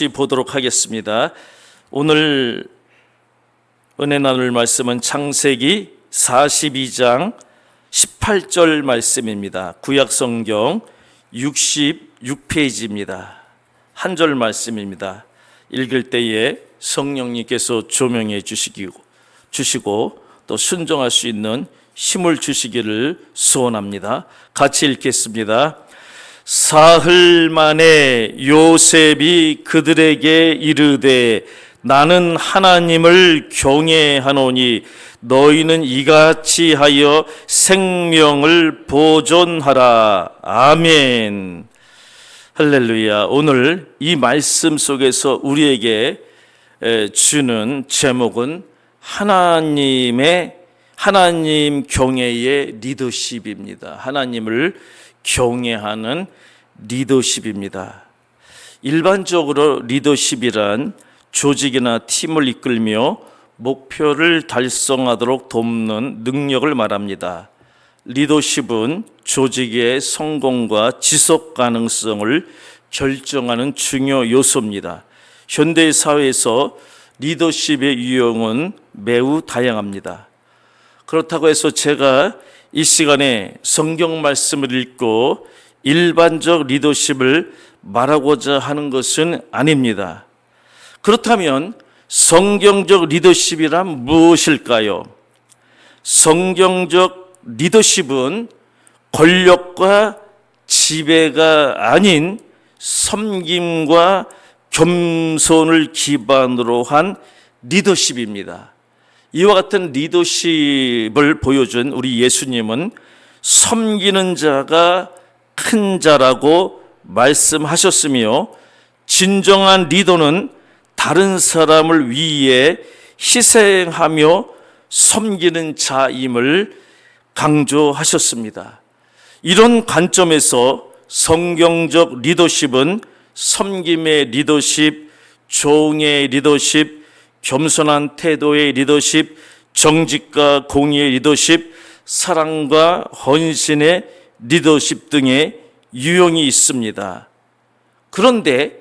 보도록 하겠습니다. 오늘 은혜 나눌 말씀은 창세기 42장 18절 말씀입니다. 구약성경 66페이지입니다. 한 절 말씀입니다. 읽을 때에 성령님께서 조명해 주시고 또 순종할 수 있는 힘을 주시기를 소원합니다. 같이 읽겠습니다. 사흘 만에 요셉이 그들에게 이르되 나는 하나님을 경외하노니 너희는 이같이 하여 생명을 보존하라. 아멘. 할렐루야. 오늘 이 말씀 속에서 우리에게 주는 제목은 하나님 경외의 리더십입니다. 하나님을 경외하는 리더십입니다. 일반적으로 리더십이란 조직이나 팀을 이끌며 목표를 달성하도록 돕는 능력을 말합니다. 리더십은 조직의 성공과 지속 가능성을 결정하는 중요 요소입니다. 현대 사회에서 리더십의 유형은 매우 다양합니다. 그렇다고 해서 제가 이 시간에 성경 말씀을 읽고 일반적 리더십을 말하고자 하는 것은 아닙니다. 그렇다면 성경적 리더십이란 무엇일까요? 성경적 리더십은 권력과 지배가 아닌 섬김과 겸손을 기반으로 한 리더십입니다. 이와 같은 리더십을 보여준 우리 예수님은 섬기는 자가 큰 자라고 말씀하셨으며, 진정한 리더는 다른 사람을 위해 희생하며 섬기는 자임을 강조하셨습니다. 이런 관점에서 성경적 리더십은 섬김의 리더십, 종의 리더십, 겸손한 태도의 리더십, 정직과 공의의 리더십, 사랑과 헌신의 리더십 등의 유형이 있습니다. 그런데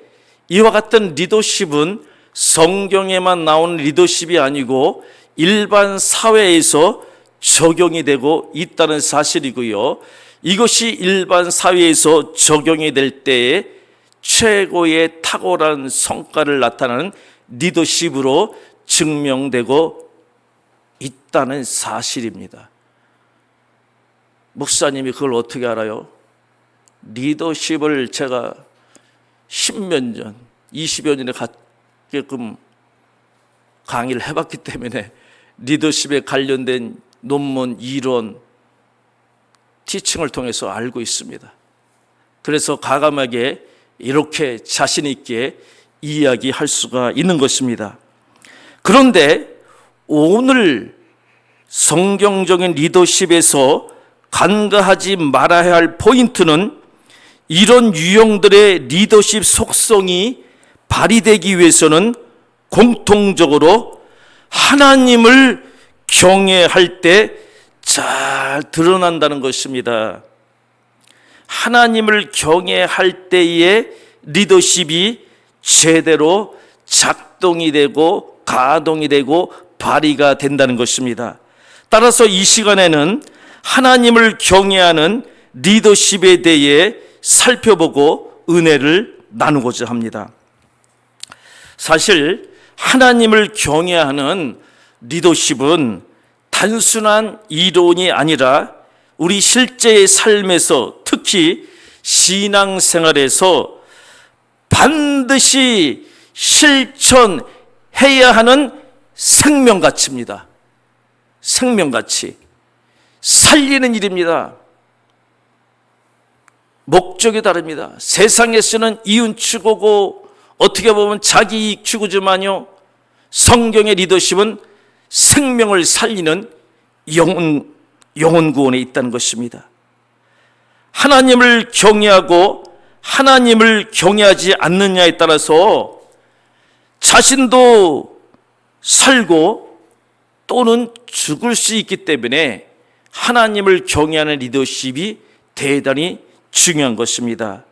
이와 같은 리더십은 성경에만 나온 리더십이 아니고 일반 사회에서 적용이 되고 있다는 사실이고요. 이것이 일반 사회에서 적용이 될 때에 최고의 탁월한 성과를 나타내는 리더십으로 증명되고 있다는 사실입니다. 목사님이 그걸 어떻게 알아요? 리더십을 제가 10몇 년, 20여 년에 가끔 강의를 해봤기 때문에 리더십에 관련된 논문, 이론, 티칭을 통해서 알고 있습니다. 그래서 과감하게 이렇게 자신 있게 이야기할 수가 있는 것입니다. 그런데 오늘 성경적인 리더십에서 간과하지 말아야 할 포인트는 이런 유형들의 리더십 속성이 발휘되기 위해서는 공통적으로 하나님을 경외할 때 잘 드러난다는 것입니다. 하나님을 경외할 때의 리더십이 제대로 작동이 되고 가동이 되고 발휘가 된다는 것입니다. 따라서 이 시간에는 하나님을 경외하는 리더십에 대해 살펴보고 은혜를 나누고자 합니다. 사실 하나님을 경외하는 리더십은 단순한 이론이 아니라 우리 실제의 삶에서, 특히 신앙생활에서 반드시 실천해야 하는 생명가치입니다. 생명가치. 살리는 일입니다. 목적이 다릅니다. 세상에서는 이윤 추구고 어떻게 보면 자기 이익 추구지만요, 성경의 리더십은 생명을 살리는 영혼 구원에 있다는 것입니다. 하나님을 경외하고 하나님을 경외하지 않느냐에 따라서 자신도 살고 또는 죽을 수 있기 때문에 하나님을 경외하는 리더십이 대단히 중요한 것입니다.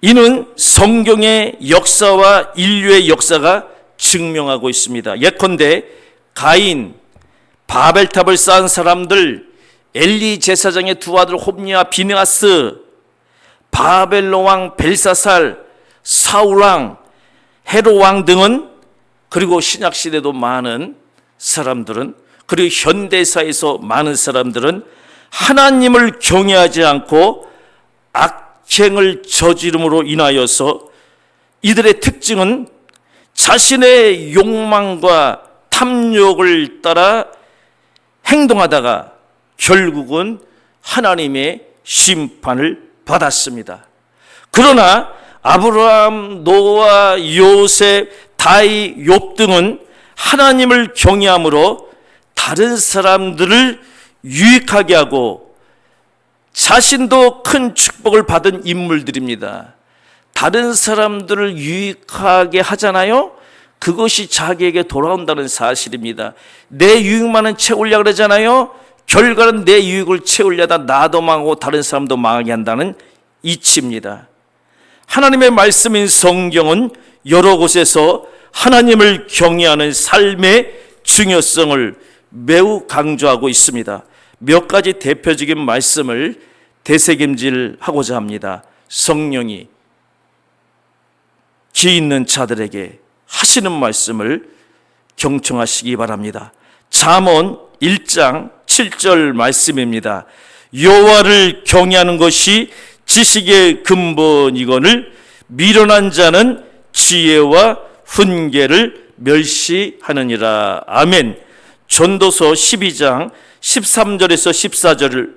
이는 성경의 역사와 인류의 역사가 증명하고 있습니다. 예컨대 가인, 바벨탑을 쌓은 사람들, 엘리 제사장의 두 아들 홉니와 비느하스, 바벨론 왕 벨사살, 사울 왕, 헤롯 왕 등은, 그리고 신약 시대도 많은 사람들은, 그리고 현대사에서 많은 사람들은 하나님을 경외하지 않고 악행을 저지름으로 인하여서 이들의 특징은 자신의 욕망과 탐욕을 따라 행동하다가 결국은 하나님의 심판을 받았습니다. 그러나 아브라함, 노아, 요셉, 다윗, 욥 등은 하나님을 경외함으로 다른 사람들을 유익하게 하고 자신도 큰 축복을 받은 인물들입니다. 다른 사람들을 유익하게 하잖아요. 그것이 자기에게 돌아온다는 사실입니다. 내 유익만은 채우려고 그러잖아요. 결과는 내 유익을 채우려다 나도 망하고 다른 사람도 망하게 한다는 이치입니다. 하나님의 말씀인 성경은 여러 곳에서 하나님을 경외하는 삶의 중요성을 매우 강조하고 있습니다. 몇 가지 대표적인 말씀을 되새김질하고자 합니다. 성령이 기 있는 자들에게 하시는 말씀을 경청하시기 바랍니다. 잠언 1장 7절 말씀입니다. 여호와를 경외하는 것이 지식의 근본이거늘 미련한 자는 지혜와 훈계를 멸시하느니라. 아멘. 전도서 12장 13절에서 14절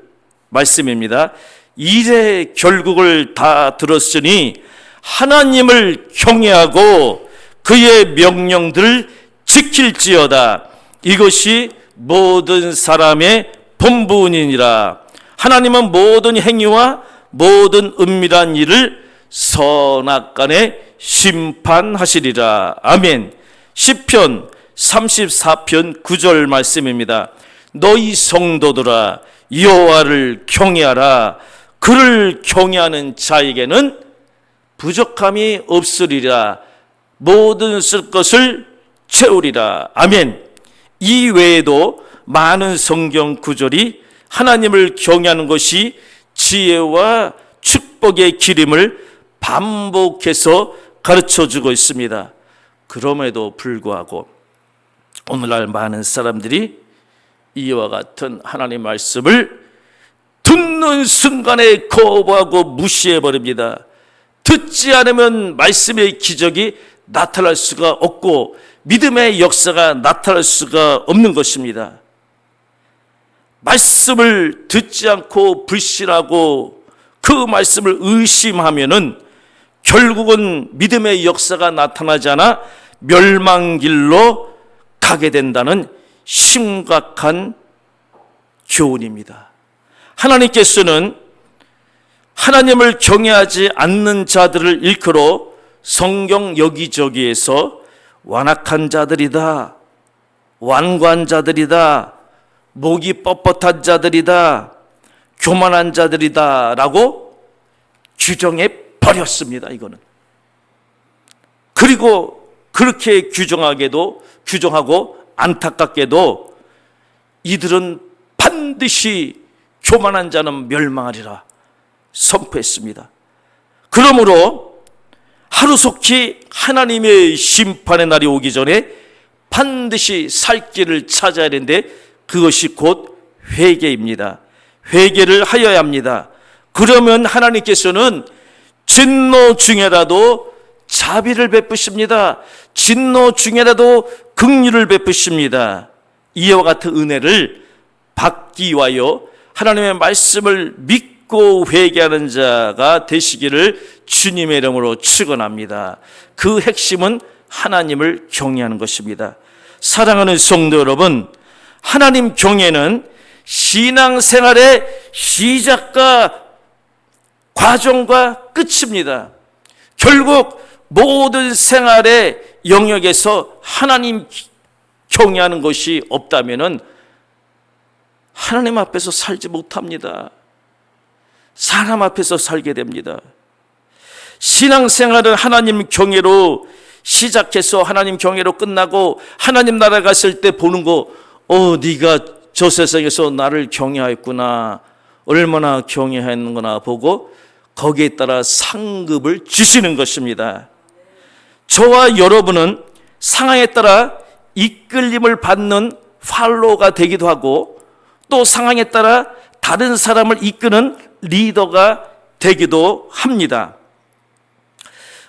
말씀입니다. 일의 결국을 다 들었으니 하나님을 경외하고 그의 명령들을 지킬지어다. 이것이 모든 사람의 본분이니라. 하나님은 모든 행위와 모든 은밀한 일을 선악간에 심판하시리라. 아멘. 시편 34편 9절 말씀입니다. 너희 성도들아 여호와를 경외하라. 그를 경외하는 자에게는 부족함이 없으리라. 모든 쓸 것을 채우리라. 아멘. 이 외에도 많은 성경 구절이 하나님을 경외하는 것이 지혜와 축복의 기름을 반복해서 가르쳐주고 있습니다. 그럼에도 불구하고 오늘날 많은 사람들이 이와 같은 하나님의 말씀을 듣는 순간에 거부하고 무시해버립니다. 듣지 않으면 말씀의 기적이 나타날 수가 없고 믿음의 역사가 나타날 수가 없는 것입니다. 말씀을 듣지 않고 불신하고 그 말씀을 의심하면은 결국은 믿음의 역사가 나타나지 않아 멸망길로 가게 된다는 심각한 교훈입니다. 하나님께서는 하나님을 경외하지 않는 자들을 일컬어 성경 여기저기에서 완악한 자들이다, 완고한 자들이다, 목이 뻣뻣한 자들이다, 교만한 자들이다 라고 규정해 버렸습니다. 이거는. 그리고 그렇게 규정하고 안타깝게도 이들은 반드시 교만한 자는 멸망하리라 선포했습니다. 그러므로 하루속히 하나님의 심판의 날이 오기 전에 반드시 살 길을 찾아야 하는데 그것이 곧 회개입니다. 회개를 하여야 합니다. 그러면 하나님께서는 진노 중에라도 자비를 베푸십니다. 진노 중에라도 긍휼을 베푸십니다. 이와 같은 은혜를 받기 위하여 하나님의 말씀을 믿고 회개하는 자가 되시기를 주님의 이름으로 축원합니다. 그 핵심은 하나님을 경외하는 것입니다. 사랑하는 성도 여러분, 하나님 경외는 신앙생활의 시작과 과정과 끝입니다. 결국 모든 생활의 영역에서 하나님 경외하는 것이 없다면 하나님 앞에서 살지 못합니다. 사람 앞에서 살게 됩니다. 신앙생활은 하나님 경외로 시작해서 하나님 경외로 끝나고 하나님 나라 갔을 때 보는 거, 네가 저 세상에서 나를 경외하였구나, 얼마나 경외하였는구나 보고 거기에 따라 상급을 주시는 것입니다. 저와 여러분은 상황에 따라 이끌림을 받는 팔로워가 되기도 하고 또 상황에 따라 다른 사람을 이끄는 리더가 되기도 합니다.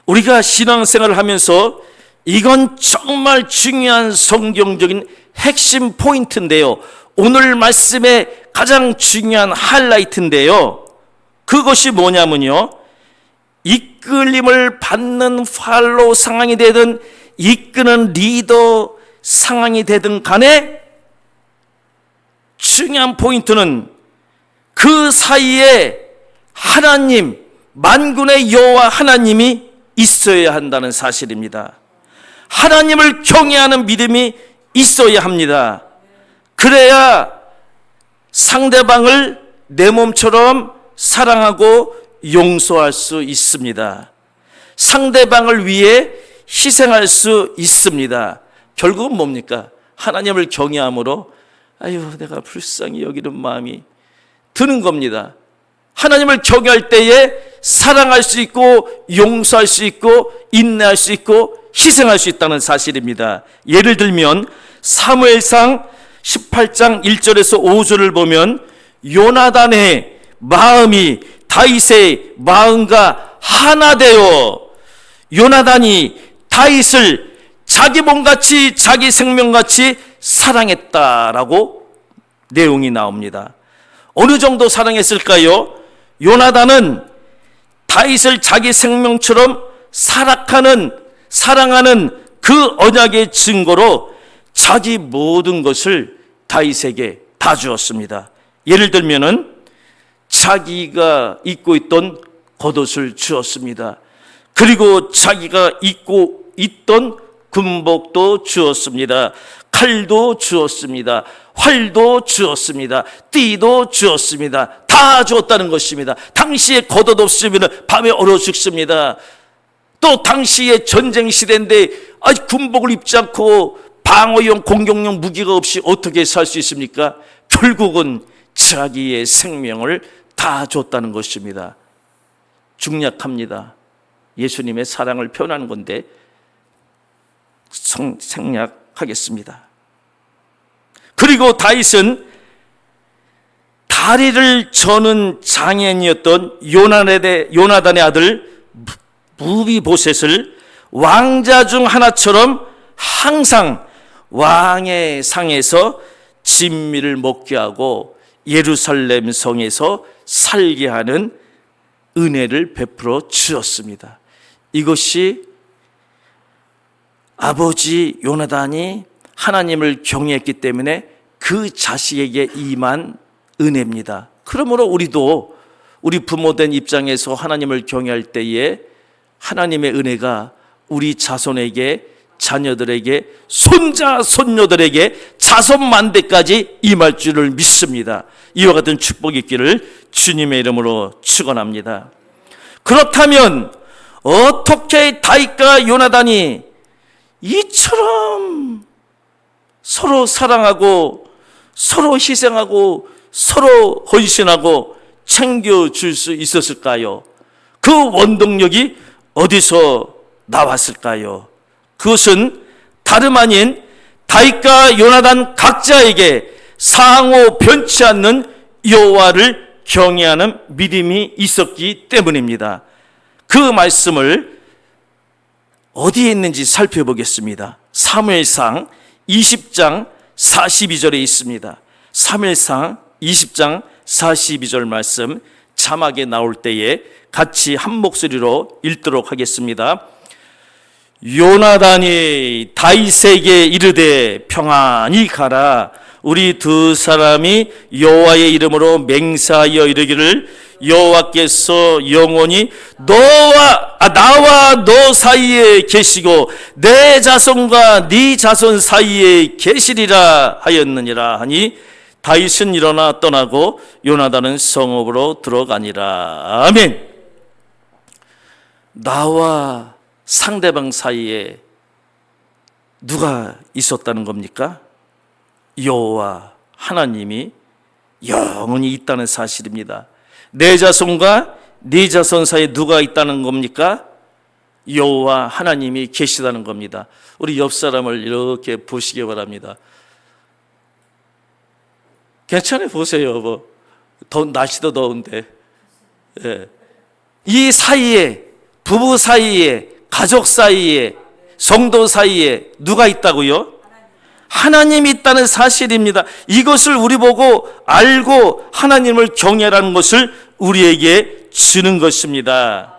우리가 신앙생활을 하면서 이건 정말 중요한 성경적인 핵심 포인트인데요. 오늘 말씀의 가장 중요한 하이라이트인데요. 그것이 뭐냐면요, 이끌림을 받는 팔로우 상황이 되든 이끄는 리더 상황이 되든 간에 중요한 포인트는 그 사이에 하나님, 만군의 여호와 하나님이 있어야 한다는 사실입니다. 하나님을 경외하는 믿음이 있어야 합니다. 그래야 상대방을 내 몸처럼 사랑하고 용서할 수 있습니다. 상대방을 위해 희생할 수 있습니다. 결국은 뭡니까? 하나님을 경외함으로 내가 불쌍히 여기는 마음이 드는 겁니다. 하나님을 경외할 때에 사랑할 수 있고 용서할 수 있고 인내할 수 있고 희생할 수 있다는 사실입니다. 예를 들면 사무엘상 18장 1절에서 5절을 보면 요나단의 마음이 다윗의 마음과 하나 되어 요나단이 다윗을 자기 몸같이 자기 생명같이 사랑했다라고 내용이 나옵니다. 어느 정도 사랑했을까요? 요나단은 다윗을 자기 생명처럼 사랑하는 그 언약의 증거로 자기 모든 것을 다윗에게 다 주었습니다. 예를 들면은 자기가 입고 있던 겉옷을 주었습니다. 그리고 자기가 입고 있던 군복도 주었습니다. 칼도 주었습니다. 활도 주었습니다. 띠도 주었습니다. 다 주었다는 것입니다. 당시에 겉옷 없으면 밤에 얼어 죽습니다. 또 당시에 전쟁 시대인데 군복을 입지 않고 방어용 공격용 무기가 없이 어떻게 살 수 있습니까? 결국은 자기의 생명을 다 줬다는 것입니다. 중략합니다. 예수님의 사랑을 표현하는 건데 생략하겠습니다. 그리고 다윗은 다리를 저는 장인이었던 요나단의 아들 무비보셋을 왕자 중 하나처럼 항상 왕의 상에서 진미를 먹게 하고 예루살렘 성에서 살게 하는 은혜를 베풀어 주었습니다. 이것이 아버지 요나단이 하나님을 경외했기 때문에 그 자식에게 임한 은혜입니다. 그러므로 우리도 우리 부모된 입장에서 하나님을 경외할 때에 하나님의 은혜가 우리 자손에게, 자녀들에게, 손자, 손녀들에게 자손 만대까지 임할 줄을 믿습니다. 이와 같은 축복이 있기를 주님의 이름으로 축원합니다. 그렇다면 어떻게 다윗과 요나단이 이처럼 서로 사랑하고 서로 희생하고 서로 헌신하고 챙겨줄 수 있었을까요? 그 원동력이 어디서 나왔을까요? 그것은 다름 아닌 다윗과 요나단 각자에게 상호 변치 않는 여호와를 경외하는 믿음이 있었기 때문입니다. 그 말씀을 어디에 있는지 살펴보겠습니다. 사무엘상 20장 42절에 있습니다. 사무엘상 20장 42절 말씀 자막에 나올 때에 같이 한 목소리로 읽도록 하겠습니다. 요나단이 다윗에게 이르되 평안히 가라. 우리 두 사람이 여호와의 이름으로 맹세하여 이르기를 여호와께서 영원히 나와 너 사이에 계시고 내 자손과 네 자손 사이에 계시리라 하였느니라 하니 다윗은 일어나 떠나고 요나단은 성읍으로 들어가니라. 아멘. 나와 상대방 사이에 누가 있었다는 겁니까? 여호와 하나님이 영원히 있다는 사실입니다. 내 자손과 네 자손 사이에 누가 있다는 겁니까? 여호와 하나님이 계시다는 겁니다. 우리 옆 사람을 이렇게 보시기 바랍니다. 괜찮아요, 보세요. 날씨도 더운데. 예. 이 사이에, 부부 사이에, 가족 사이에, 성도 사이에 누가 있다고요? 하나님이 있다는 사실입니다. 이것을 우리 보고 알고 하나님을 경외하는 것을 우리에게 주는 것입니다.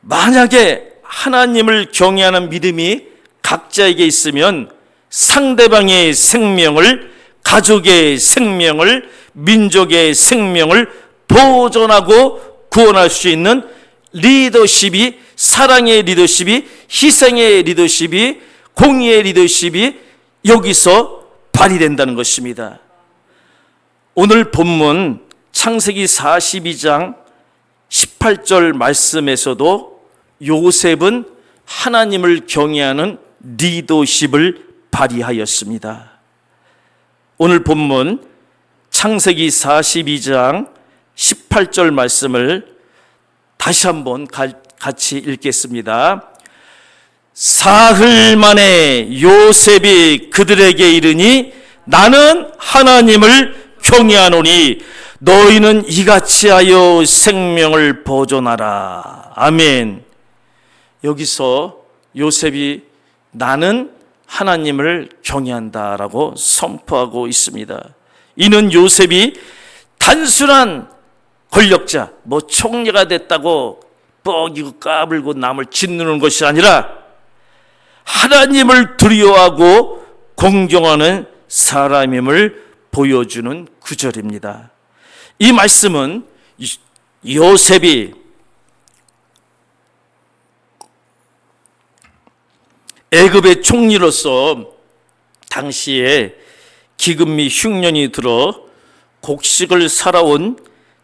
만약에 하나님을 경외하는 믿음이 각자에게 있으면 상대방의 생명을, 가족의 생명을, 민족의 생명을 보존하고 구원할 수 있는 리더십이, 사랑의 리더십이, 희생의 리더십이, 공의의 리더십이 여기서 발휘된다는 것입니다. 오늘 본문 창세기 42장 18절 말씀에서도 요셉은 하나님을 경외하는 리더십을 발휘하였습니다. 오늘 본문 창세기 42장 18절 말씀을 다시 한번 같이 읽겠습니다. 사흘 만에 요셉이 그들에게 이르니 나는 하나님을 경외하노니 너희는 이같이 하여 생명을 보존하라. 아멘. 여기서 요셉이 나는 하나님을 경외한다라고 선포하고 있습니다. 이는 요셉이 단순한 권력자, 총리가 됐다고 뻐기고 까불고 남을 짓누르는 것이 아니라 하나님을 두려워하고 공경하는 사람임을 보여주는 구절입니다. 이 말씀은 요셉이 애굽의 총리로서 당시에 기근 및 흉년이 들어 곡식을 살아온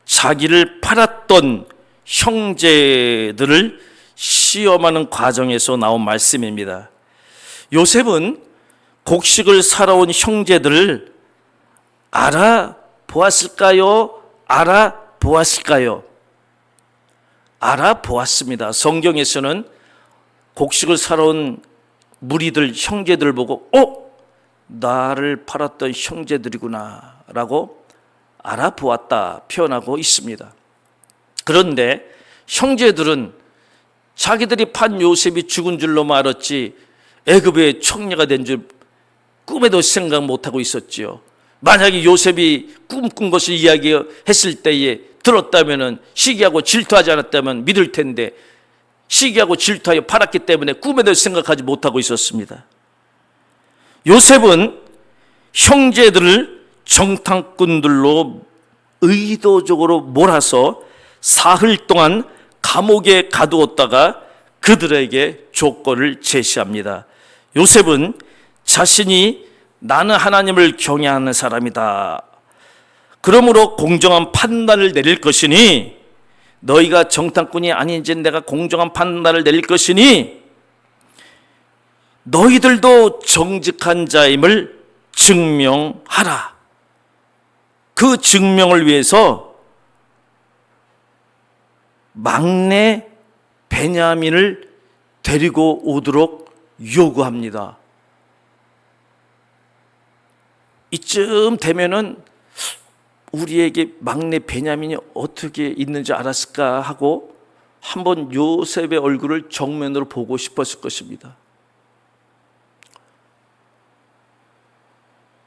자기를 팔았던 형제들을 시험하는 과정에서 나온 말씀입니다. 요셉은 곡식을 살아온 형제들을 알아보았을까요? 알아보았습니다. 성경에서는 곡식을 살아온 무리들, 형제들을 보고 나를 팔았던 형제들이구나 라고 알아보았다 표현하고 있습니다. 그런데 형제들은 자기들이 판 요셉이 죽은 줄로만 알았지 애굽의 총리가 된 줄 꿈에도 생각 못하고 있었지요. 만약에 요셉이 꿈꾼 것을 이야기했을 때에 들었다면 시기하고 질투하지 않았다면 믿을 텐데 시기하고 질투하여 팔았기 때문에 꿈에도 생각하지 못하고 있었습니다. 요셉은 형제들을 정탐꾼들로 의도적으로 몰아서 사흘 동안 감옥에 가두었다가 그들에게 조건을 제시합니다. 요셉은 자신이 나는 하나님을 경외하는 사람이다. 그러므로 공정한 판단을 내릴 것이니 너희가 정탐꾼이 아닌지 내가 공정한 판단을 내릴 것이니 너희들도 정직한 자임을 증명하라. 그 증명을 위해서 막내 베냐민을 데리고 오도록 요구합니다. 이쯤 되면은 우리에게 막내 베냐민이 어떻게 있는지 알았을까 하고 한번 요셉의 얼굴을 정면으로 보고 싶었을 것입니다.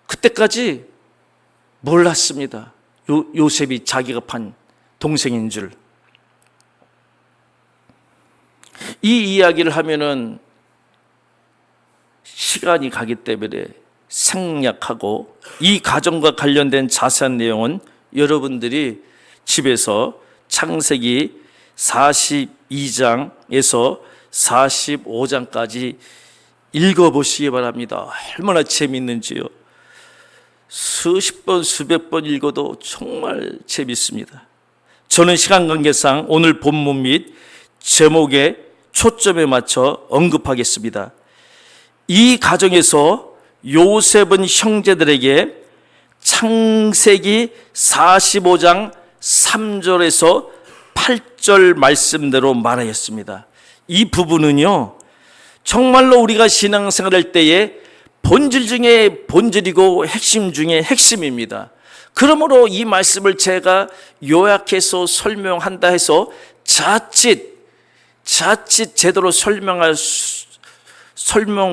그때까지 몰랐습니다. 요셉이 자기가 판 동생인 줄. 이 이야기를 하면은 시간이 가기 때문에 생략하고 이 가정과 관련된 자세한 내용은 여러분들이 집에서 창세기 42장에서 45장까지 읽어보시기 바랍니다. 얼마나 재미있는지요. 수십 번, 수백 번 읽어도 정말 재밌습니다. 저는 시간 관계상 오늘 본문 및 제목에 초점에 맞춰 언급하겠습니다. 이 가정에서 요셉은 형제들에게 창세기 45장 3절에서 8절 말씀대로 말하였습니다. 이 부분은요, 정말로 우리가 신앙생활할 때에 본질 중에 본질이고 핵심 중에 핵심입니다. 그러므로 이 말씀을 제가 요약해서 설명한다 해서 자칫 제대로 설명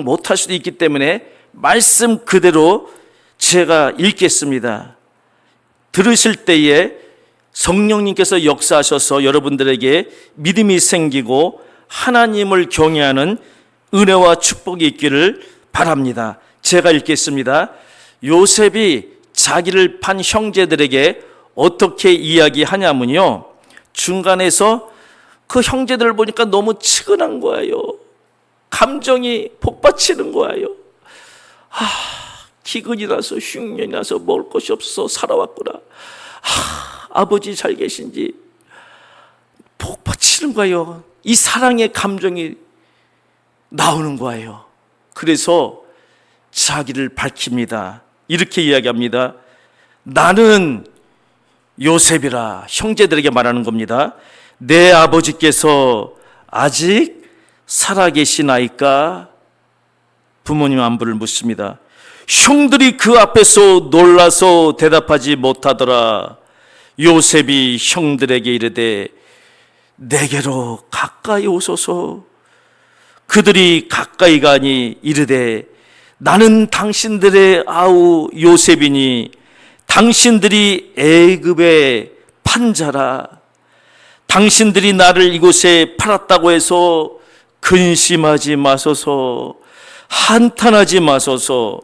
못할 수도 있기 때문에 말씀 그대로 제가 읽겠습니다. 들으실 때에 성령님께서 역사하셔서 여러분들에게 믿음이 생기고 하나님을 경외하는 은혜와 축복이 있기를 바랍니다. 제가 읽겠습니다. 요셉이 자기를 판 형제들에게 어떻게 이야기하냐면요, 중간에서 그 형제들을 보니까 너무 측은한 거예요. 감정이 복받치는 거예요. 기근이 나서 흉년이 나서 먹을 것이 없어서 살아왔구나. 아버지 잘 계신지 복받치는 거예요. 이 사랑의 감정이 나오는 거예요. 그래서 자기를 밝힙니다. 이렇게 이야기합니다. 나는 요셉이라, 형제들에게 말하는 겁니다. 내 아버지께서 아직 살아계시나이까? 부모님 안부를 묻습니다. 형들이 그 앞에서 놀라서 대답하지 못하더라. 요셉이 형들에게 이르되 내게로 가까이 오소서. 그들이 가까이 가니 이르되 나는 당신들의 아우 요셉이니 당신들이 애굽의 판자라. 당신들이 나를 이곳에 팔았다고 해서 근심하지 마소서, 한탄하지 마소서.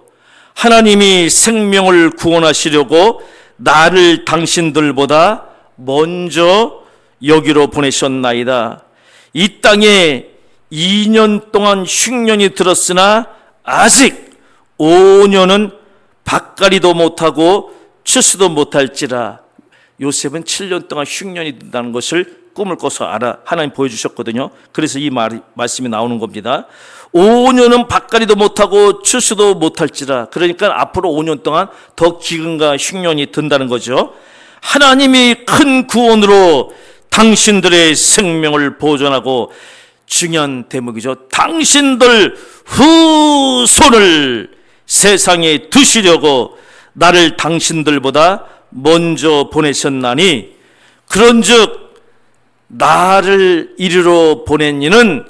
하나님이 생명을 구원하시려고 나를 당신들보다 먼저 여기로 보내셨나이다. 이 땅에 2년 동안 흉년이 들었으나 아직 5년은 밭갈이도 못하고 추수도 못할지라. 요셉은 7년 동안 흉년이 든다는 것을 꿈을 꿔서 하나님 보여주셨거든요. 그래서 이 말씀이 나오는 겁니다. 5년은 밭갈이도 못하고 추수도 못할지라. 그러니까 앞으로 5년 동안 더 기근과 흉년이 든다는 거죠. 하나님이 큰 구원으로 당신들의 생명을 보존하고, 중요한 대목이죠. 당신들 후손을 세상에 두시려고 나를 당신들보다 먼저 보내셨나니, 그런즉 나를 이리로 보낸 이는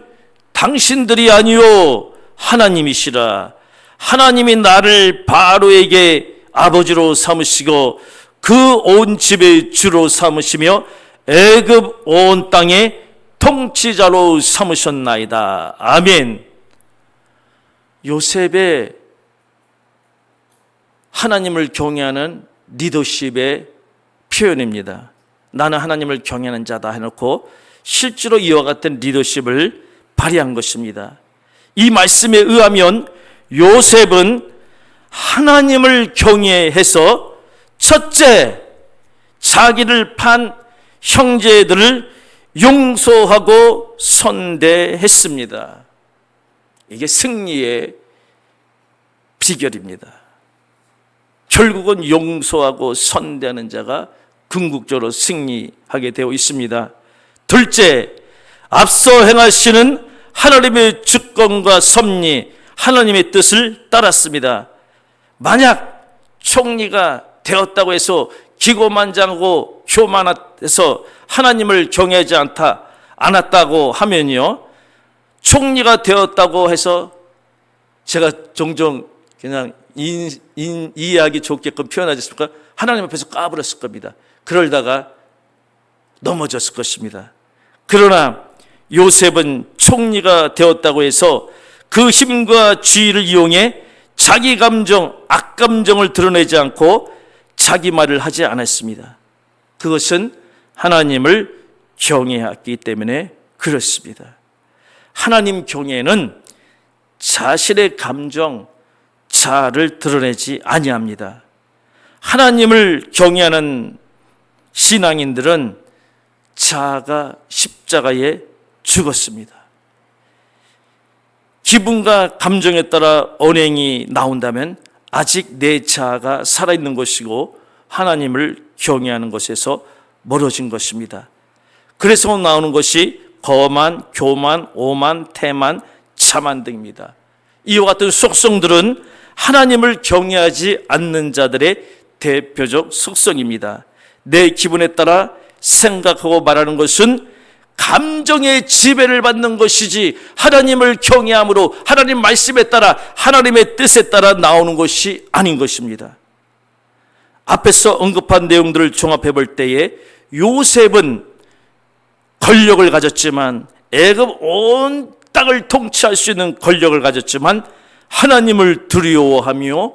당신들이 아니요 하나님이시라. 하나님이 나를 바로에게 아버지로 삼으시고 그 온 집의 주로 삼으시며 애굽 온 땅의 통치자로 삼으셨나이다. 아멘. 요셉의 하나님을 경외하는 리더십의 표현입니다. 나는 하나님을 경외하는 자다 해놓고 실제로 이와 같은 리더십을 발휘한 것입니다. 이 말씀에 의하면 요셉은 하나님을 경외해서 첫째, 자기를 판 형제들을 용서하고 선대했습니다. 이게 승리의 비결입니다. 결국은 용서하고 선대하는 자가 궁극적으로 승리하게 되어 있습니다. 둘째, 앞서 행하시는 하나님의 주권과 섭리, 하나님의 뜻을 따랐습니다. 만약 총리가 되었다고 해서 기고만장하고 교만해서 하나님을 경외하지 않았다고 하면요, 총리가 되었다고 해서 제가 종종 그냥 이해하기 좋게끔 표현하셨습니까? 하나님 앞에서 까불었을 겁니다. 그러다가 넘어졌을 것입니다. 그러나 요셉은 총리가 되었다고 해서 그 힘과 지위를 이용해 자기 감정, 악감정을 드러내지 않고 자기 말을 하지 않았습니다. 그것은 하나님을 경외했기 때문에 그렇습니다. 하나님 경외는 자신의 감정, 자아를 드러내지 아니합니다. 하나님을 경외하는 신앙인들은 자아가 십자가에 죽었습니다. 기분과 감정에 따라 언행이 나온다면 아직 내 자아가 살아있는 것이고 하나님을 경외하는 것에서 멀어진 것입니다. 그래서 나오는 것이 거만, 교만, 오만, 태만, 자만 등입니다. 이와 같은 속성들은 하나님을 경외하지 않는 자들의 대표적 속성입니다. 내 기분에 따라 생각하고 말하는 것은 감정의 지배를 받는 것이지 하나님을 경외함으로 하나님 말씀에 따라 하나님의 뜻에 따라 나오는 것이 아닌 것입니다. 앞에서 언급한 내용들을 종합해 볼 때에 요셉은 권력을 가졌지만 애굽 온 땅을 통치할 수 있는 권력을 가졌지만 하나님을 두려워하며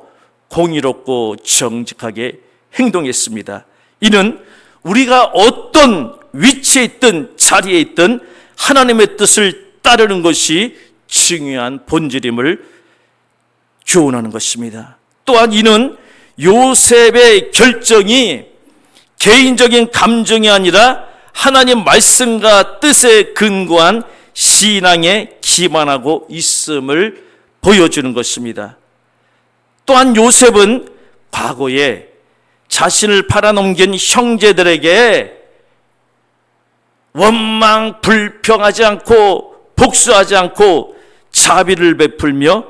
공의롭고 정직하게 행동했습니다. 이는 우리가 어떤 위치에 있든 자리에 있든 하나님의 뜻을 따르는 것이 중요한 본질임을 교훈하는 것입니다. 또한 이는 요셉의 결정이 개인적인 감정이 아니라 하나님 말씀과 뜻에 근거한 신앙에 기반하고 있음을 보여주는 것입니다. 또한 요셉은 과거에 자신을 팔아넘긴 형제들에게 원망 불평하지 않고 복수하지 않고 자비를 베풀며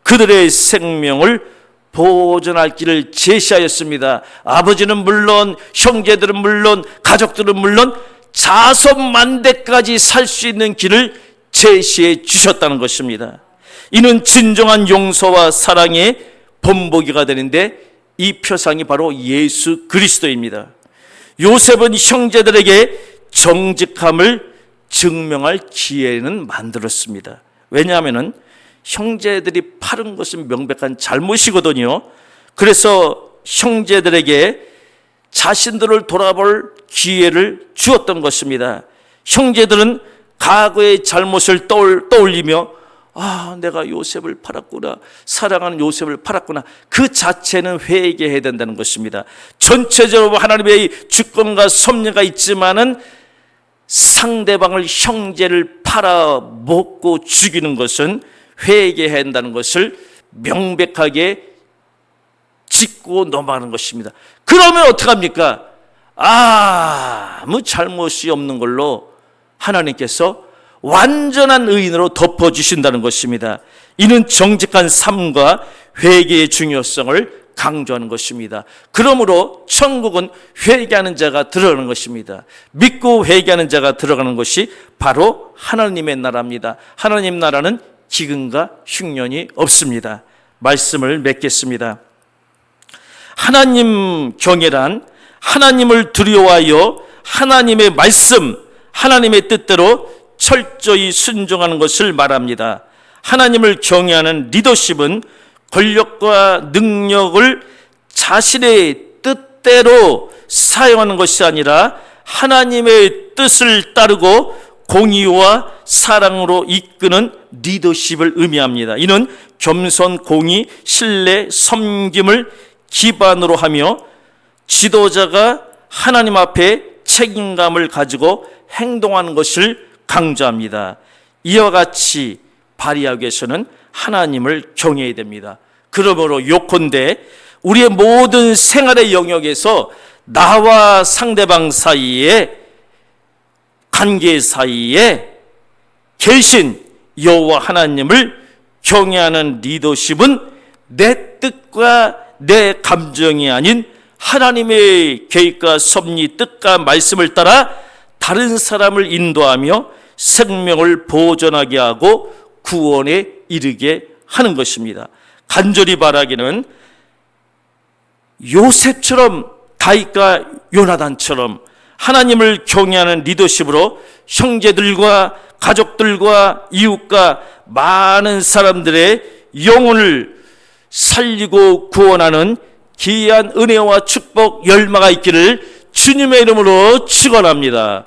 그들의 생명을 보존할 길을 제시하였습니다. 아버지는 물론, 형제들은 물론, 가족들은 물론 자손만대까지 살 수 있는 길을 제시해 주셨다는 것입니다. 이는 진정한 용서와 사랑의 본보기가 되는데 이 표상이 바로 예수 그리스도입니다. 요셉은 형제들에게 정직함을 증명할 기회는 만들었습니다. 왜냐하면 형제들이 팔은 것은 명백한 잘못이거든요. 그래서 형제들에게 자신들을 돌아볼 기회를 주었던 것입니다. 형제들은 과거의 잘못을 떠올리며 내가 요셉을 팔았구나, 사랑하는 요셉을 팔았구나, 그 자체는 회개해야 된다는 것입니다. 전체적으로 하나님의 주권과 섭리가 있지만은 상대방을, 형제를 팔아먹고 죽이는 것은 회개해야 한다는 것을 명백하게 짚고 넘어가는 것입니다. 그러면 어떡합니까? 아무 잘못이 없는 걸로 하나님께서 완전한 의인으로 덮어주신다는 것입니다. 이는 정직한 삶과 회개의 중요성을 강조하는 것입니다. 그러므로 천국은 회개하는 자가 들어가는 것입니다. 믿고 회개하는 자가 들어가는 것이 바로 하나님의 나라입니다. 하나님 나라는 기근과 흉년이 없습니다. 말씀을 맺겠습니다. 하나님 경외란 하나님을 두려워하여 하나님의 말씀, 하나님의 뜻대로 철저히 순종하는 것을 말합니다. 하나님을 경외하는 리더십은 권력과 능력을 자신의 뜻대로 사용하는 것이 아니라 하나님의 뜻을 따르고 공의와 사랑으로 이끄는 리더십을 의미합니다. 이는 겸손, 공의, 신뢰, 섬김을 기반으로 하며 지도자가 하나님 앞에 책임감을 가지고 행동하는 것을 강조합니다. 이와 같이 발휘하기 위해서는 하나님을 경외해야 됩니다. 그러므로 요컨대 우리의 모든 생활의 영역에서 나와 상대방 사이에, 관계 사이에 계신 여호와 하나님을 경외하는 리더십은 내 뜻과 내 감정이 아닌 하나님의 계획과 섭리, 뜻과 말씀을 따라 다른 사람을 인도하며 생명을 보존하게 하고 구원에 이르게 하는 것입니다. 간절히 바라기는 요셉처럼, 다윗과 요나단처럼 하나님을 경외하는 리더십으로 형제들과 가족들과 이웃과 많은 사람들의 영혼을 살리고 구원하는 귀한 은혜와 축복, 열마가 있기를 주님의 이름으로 축원합니다.